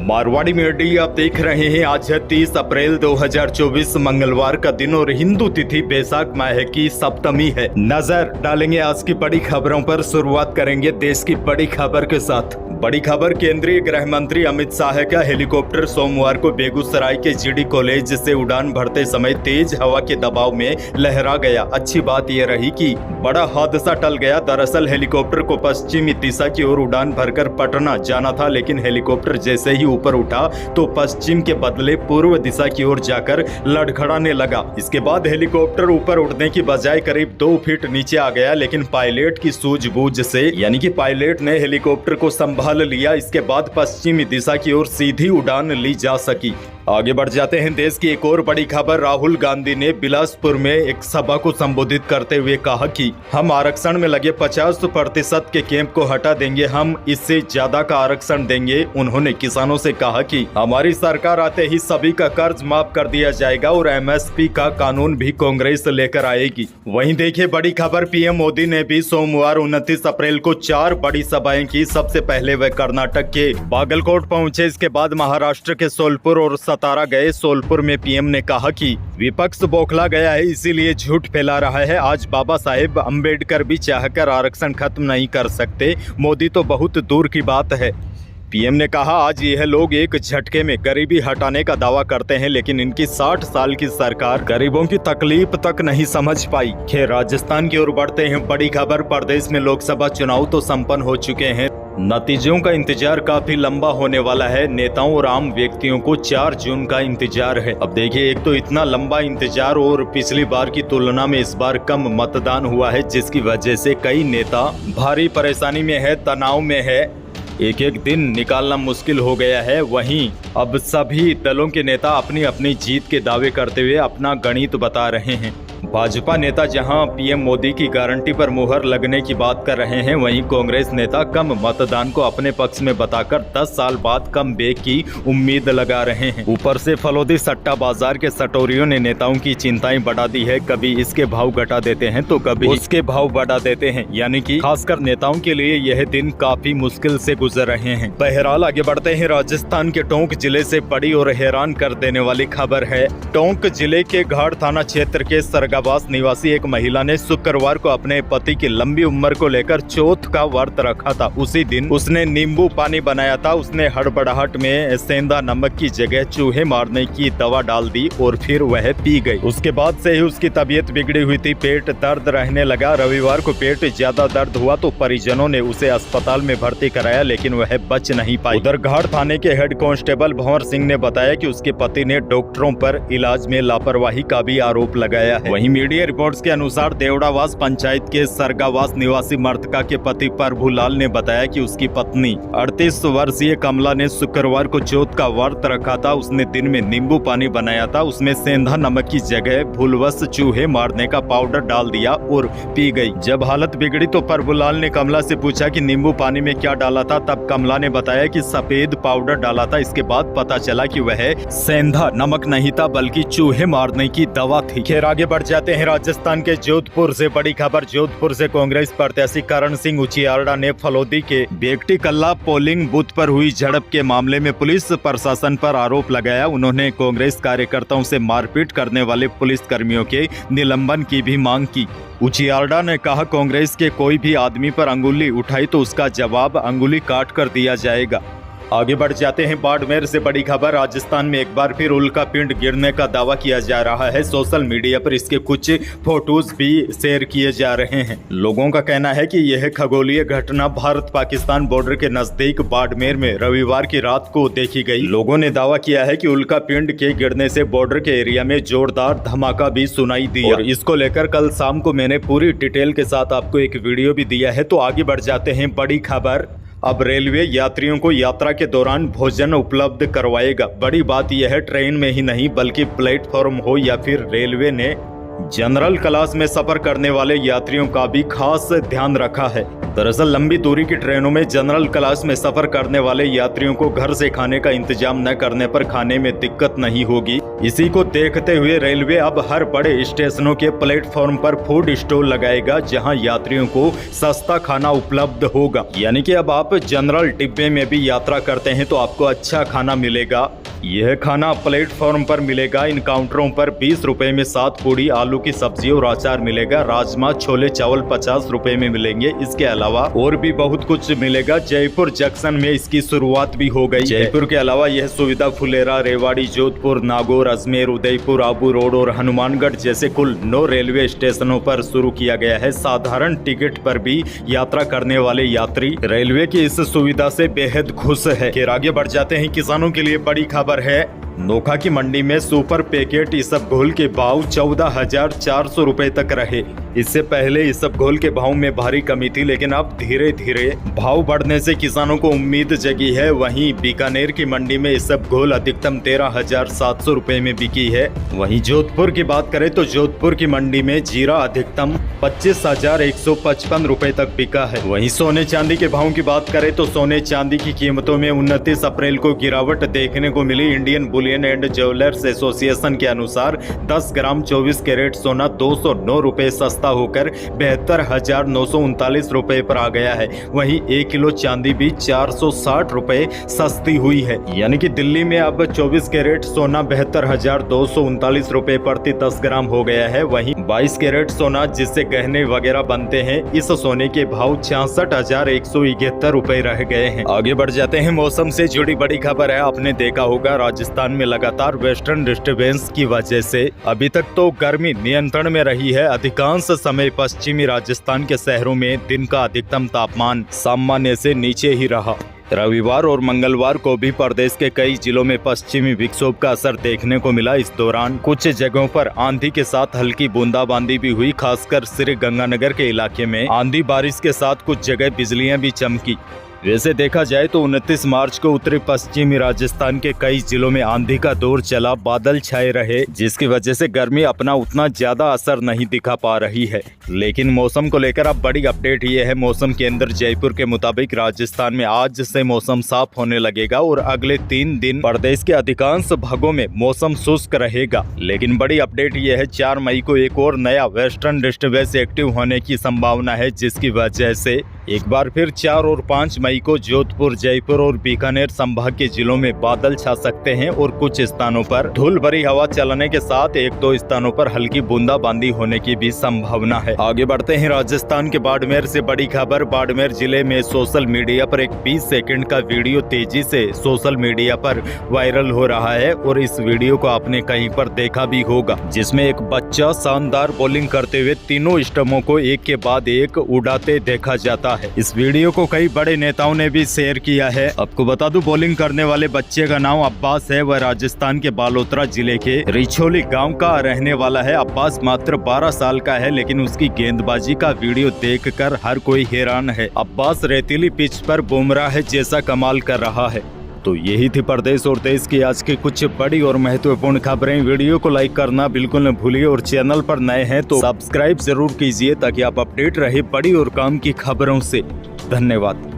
Marwari media आप देख रहे हैं। आज है 30 अप्रैल 2024 मंगलवार का दिन और हिंदू तिथि बैसाख माह की सप्तमी है। नजर डालेंगे आज की बड़ी खबरों पर। शुरुआत करेंगे देश की बड़ी खबर के साथ। बड़ी खबर, केंद्रीय गृह मंत्री अमित शाह का हेलीकॉप्टर सोमवार को बेगूसराय के जीडी कॉलेज से उड़ान भरते समय तेज हवा के दबाव में लहरा गया। अच्छी बात यह रही कि बड़ा हादसा टल गया। दरअसल हेलीकॉप्टर को पश्चिमी दिशा की ओर उड़ान भरकर पटना जाना था, लेकिन हेलीकॉप्टर जैसे ही ऊपर उठा तो पश्चिम के बदले पूर्व दिशा की ओर जाकर लड़खड़ाने लगा। इसके बाद हेलीकॉप्टर ऊपर उड़ने की बजाय करीब 2 फीट नीचे आ गया, लेकिन पायलट की सूझबूझ से यानी कि पायलट ने हेलीकॉप्टर को संभाल लिया। इसके बाद पश्चिमी दिशा की ओर सीधी उड़ान ली जा सकी। आगे बढ़ जाते हैं। देश की एक और बड़ी खबर, राहुल गांधी ने बिलासपुर में एक सभा को संबोधित करते हुए कहा कि हम आरक्षण में लगे 50% के कैंप को हटा देंगे, हम इससे ज्यादा का आरक्षण देंगे। उन्होंने किसानों से कहा कि हमारी सरकार आते ही सभी का कर्ज माफ कर दिया जाएगा और MSP का कानून भी कांग्रेस लेकर आएगी। वहीं देखिए बड़ी खबर, पीएम मोदी ने भी सोमवार 29 अप्रैल को 4 बड़ी सभाएं की। सबसे पहले वे कर्नाटक के बागलकोट पहुंचे, इसके बाद महाराष्ट्र के सोलपुर और सतारा गए। सोलपुर में पीएम ने कहा कि विपक्ष बौखला गया है, इसीलिए झूठ फैला रहा है। आज बाबा साहेब अंबेडकर भी चाहकर आरक्षण खत्म नहीं कर सकते, मोदी तो बहुत दूर की बात है। पीएम ने कहा आज यह लोग एक झटके में गरीबी हटाने का दावा करते हैं, लेकिन इनकी 60 साल की सरकार गरीबों की तकलीफ तक नहीं समझ पाई। खैर राजस्थान की ओर बढ़ते हैं। बड़ी खबर, प्रदेश में लोकसभा चुनाव तो संपन्न हो चुके हैं, नतीजों का इंतजार काफी लंबा होने वाला है। नेताओं और आम व्यक्तियों को 4 जून का इंतजार है। अब देखिए, एक तो इतना लंबा इंतजार और पिछली बार की तुलना में इस बार कम मतदान हुआ है, जिसकी वजह से कई नेता भारी परेशानी में है, तनाव में है। एक एक दिन निकालना मुश्किल हो गया है। वहीं अब सभी दलों के नेता अपनी अपनी जीत के दावे करते हुए अपना गणित बता रहे हैं। भाजपा नेता जहां पीएम मोदी की गारंटी पर मुहर लगने की बात कर रहे हैं, वहीं कांग्रेस नेता कम मतदान को अपने पक्ष में बताकर 10 साल बाद कम बैक की उम्मीद लगा रहे हैं। ऊपर से फलोदी सट्टा बाजार के सटोरियों ने नेताओं की चिंताएं बढ़ा दी है। कभी इसके भाव घटा देते हैं तो कभी उसके भाव बढ़ा देते हैं, यानी कि खासकर नेताओं के लिए यह दिन काफी मुश्किल से गुजर रहे हैं। बहरहाल आगे बढ़ते हैं। राजस्थान के टोंक जिले से बड़ी और हैरान कर देने वाली खबर है। टोंक जिले के घाट थाना क्षेत्र के सरगावास निवासी एक महिला ने शुक्रवार को अपने पति की लंबी उम्र को लेकर चौथ का व्रत रखा था। उसी दिन उसने नींबू पानी बनाया था। उसने हड़बड़ाहट में सेंधा नमक की जगह चूहे मारने की दवा डाल दी और फिर वह पी गई। उसके बाद से ही उसकी तबीयत बिगड़ी हुई थी, पेट दर्द रहने लगा। रविवार को पेट ज्यादा दर्द हुआ तो परिजनों ने उसे अस्पताल में भर्ती कराया, लेकिन वह बच नहीं पाई। उधर घाट थाने के हेड कांस्टेबल भंवर सिंह ने बताया कि उसके पति ने डॉक्टरों पर इलाज में लापरवाही का भी आरोप लगाया है। वहीं मीडिया रिपोर्ट्स के अनुसार देवड़ावास पंचायत के सरगावास निवासी मर्तका के पति प्रभुलाल ने बताया कि उसकी पत्नी 38 वर्षीय कमला ने शुक्रवार को चौथ का व्रत रखा था। उसने दिन में नींबू पानी बनाया था। उसमें सेंधा नमक की जगह भूलवश चूहे मारने का पाउडर डाल दिया और पी गई। जब हालत बिगड़ी तो प्रभुलाल ने कमला से पूछा कि नींबू पानी में क्या डाला था। तब कमला ने बताया कि सफेद पाउडर डाला था। इसके बाद पता चला कि वह सेंधा नमक नहीं था बल्कि चूहे मारने की दवा थी। खैर आगे बढ़ जाते हैं। राजस्थान के जोधपुर से बड़ी खबर, जोधपुर से कांग्रेस प्रत्याशी करण सिंह उचियारडा ने फलोदी के बेगटी कल्ला पोलिंग बूथ पर हुई झड़प के मामले में पुलिस प्रशासन पर आरोप लगाया। उन्होंने कांग्रेस कार्यकर्ताओं से मारपीट करने वाले पुलिस कर्मियों के निलंबन की भी मांग की। उचियारडा ने कहा कांग्रेस के कोई भी आदमी पर अंगुली उठाई तो उसका जवाब अंगुली काट कर दिया जाएगा। आगे बढ़ जाते हैं। बाड़मेर से बड़ी खबर, राजस्थान में एक बार फिर उल्का पिंड गिरने का दावा किया जा रहा है। सोशल मीडिया पर इसके कुछ फोटोज भी शेयर किए जा रहे हैं। लोगों का कहना है कि यह खगोलीय घटना भारत पाकिस्तान बॉर्डर के नजदीक बाड़मेर में रविवार की रात को देखी गई। लोगों ने दावा किया है कि उल्का पिंड के गिरने से बॉर्डर के एरिया में जोरदार धमाका भी सुनाई दिया। और इसको लेकर कल शाम को मैंने पूरी डिटेल के साथ आपको एक वीडियो भी दिया है। तो आगे बढ़ जाते हैं। बड़ी खबर, अब रेलवे यात्रियों को यात्रा के दौरान भोजन उपलब्ध करवाएगा। बड़ी बात यह है ट्रेन में ही नहीं बल्कि प्लेटफॉर्म हो या फिर रेलवे ने जनरल क्लास में सफर करने वाले यात्रियों का भी खास ध्यान रखा है। दरअसल लंबी दूरी की ट्रेनों में जनरल क्लास में सफर करने वाले यात्रियों को घर से खाने का इंतजाम न करने पर खाने में दिक्कत नहीं होगी। इसी को देखते हुए रेलवे अब हर बड़े स्टेशनों के प्लेटफॉर्म पर फूड स्टॉल लगाएगा, जहां यात्रियों को सस्ता खाना उपलब्ध होगा। यानी कि अब आप जनरल डिब्बे में भी यात्रा करते हैं तो आपको अच्छा खाना मिलेगा। यह खाना प्लेटफॉर्म पर मिलेगा। इन काउंटरों पर 20 रुपए में 7 पूड़ी, आलू की सब्जी और अचार मिलेगा। राजमा, छोले, चावल 50 रुपए में मिलेंगे। इसके अलावा और भी बहुत कुछ मिलेगा। जयपुर जंक्शन में इसकी शुरुआत भी हो गई। जयपुर के अलावा यह सुविधा फुलेरा, रेवाड़ी, जोधपुर, नागौर, अजमेर, उदयपुर, आबू रोड और हनुमानगढ़ जैसे कुल 9 रेलवे स्टेशनों पर शुरू किया गया है। साधारण टिकट पर भी यात्रा करने वाले यात्री रेलवे की इस सुविधा से बेहद खुश है। फिर आगे बढ़ जाते हैं। किसानों के लिए बड़ी खबर है। नोखा की मंडी में सुपर पैकेट इसबगोल के भाव 14,400 रुपए तक रहे। इससे पहले इसबगोल के भाव में भारी कमी थी, लेकिन अब धीरे धीरे भाव बढ़ने से किसानों को उम्मीद जगी है। वहीं बीकानेर की मंडी में इसबगोल अधिकतम 13,700 रुपए में बिकी है। वहीं जोधपुर की बात करें तो जोधपुर की मंडी में जीरा अधिकतम 25,155 रुपए तक बिका है। वहीं सोने चांदी के भाव की बात करें तो सोने चांदी की कीमतों में 29 अप्रैल को गिरावट देखने को मिली। Indian bullion and jewellers association के अनुसार 10 ग्राम 24 कैरेट सोना 209 रुपए सस्ता होकर 72,939 रुपए पर आ गया है। वहीं 1 किलो चांदी भी 460 रुपए सस्ती हुई है। यानी कि दिल्ली में अब 24 कैरेट सोना 72,239 रुपए प्रति 10 ग्राम हो गया है। वहीं 22 कैरेट सोना जिससे गहने वगैरह बनते हैं, इस सोने के भाव 66,171 रुपए रह गए हैं। आगे बढ़ जाते हैं। मौसम से जुड़ी बड़ी खबर है। आपने देखा होगा राजस्थान में लगातार वेस्टर्न डिस्टर्बेंस की वजह से अभी तक तो गर्मी नियंत्रण में रही है। अधिकांश समय पश्चिमी राजस्थान के शहरों में दिन का अधिकतम तापमान सामान्य से नीचे ही रहा। रविवार और मंगलवार को भी प्रदेश के कई जिलों में पश्चिमी विक्षोभ का असर देखने को मिला। इस दौरान कुछ जगहों पर आंधी के साथ हल्की बूंदाबांदी भी हुई। खासकर श्री गंगानगर के इलाके में आंधी बारिश के साथ कुछ जगह बिजलियां भी चमकी। वैसे देखा जाए तो 29 मार्च को उत्तरी पश्चिमी राजस्थान के कई जिलों में आंधी का दौर चला, बादल छाए रहे, जिसकी वजह से गर्मी अपना उतना ज्यादा असर नहीं दिखा पा रही है। लेकिन मौसम को लेकर अब बड़ी अपडेट ये है। मौसम केंद्र जयपुर के मुताबिक राजस्थान में आज से मौसम साफ होने लगेगा और अगले 3 दिन प्रदेश के अधिकांश भागों में मौसम शुष्क रहेगा। लेकिन बड़ी अपडेट ये है, 4 मई को एक और नया वेस्टर्न डिस्टर्बेंस एक्टिव होने की संभावना है, जिसकी वजह से एक बार फिर 4 और 5 मई को जोधपुर, जयपुर और बीकानेर संभाग के जिलों में बादल छा सकते हैं और कुछ स्थानों पर धूल भरी हवा चलने के साथ 1-2 स्थानों पर हल्की बूंदाबांदी होने की भी संभावना है। आगे बढ़ते हैं। राजस्थान के बाड़मेर से बड़ी खबर। बाड़मेर जिले में सोशल मीडिया पर एक 20 सेकंड का वीडियो तेजी से सोशल मीडिया पर वायरल हो रहा है और इस वीडियो को आपने कहीं पर देखा भी होगा, जिसमें एक बच्चा शानदार बॉलिंग करते हुए तीनों स्टंपों को एक के बाद एक उड़ाते देखा जाता है। इस वीडियो को कई बड़े नेताओं ने भी शेयर किया है। आपको बता दूं, बॉलिंग करने वाले बच्चे का नाम अब्बास है। वह राजस्थान के बालोतरा जिले के रिछोली गांव का रहने वाला है। अब्बास मात्र 12 साल का है, लेकिन उसकी गेंदबाजी का वीडियो देखकर हर कोई हैरान है। अब्बास रेतीली पिच पर बुमराह जैसा कमाल कर रहा है। तो यही थी प्रदेश और देश की आज की कुछ बड़ी और महत्वपूर्ण खबरें। वीडियो को लाइक करना बिल्कुल न भूलिए और चैनल पर नए हैं तो सब्सक्राइब जरूर कीजिए, ताकि आप अपडेट रहे बड़ी और काम की खबरों से। धन्यवाद।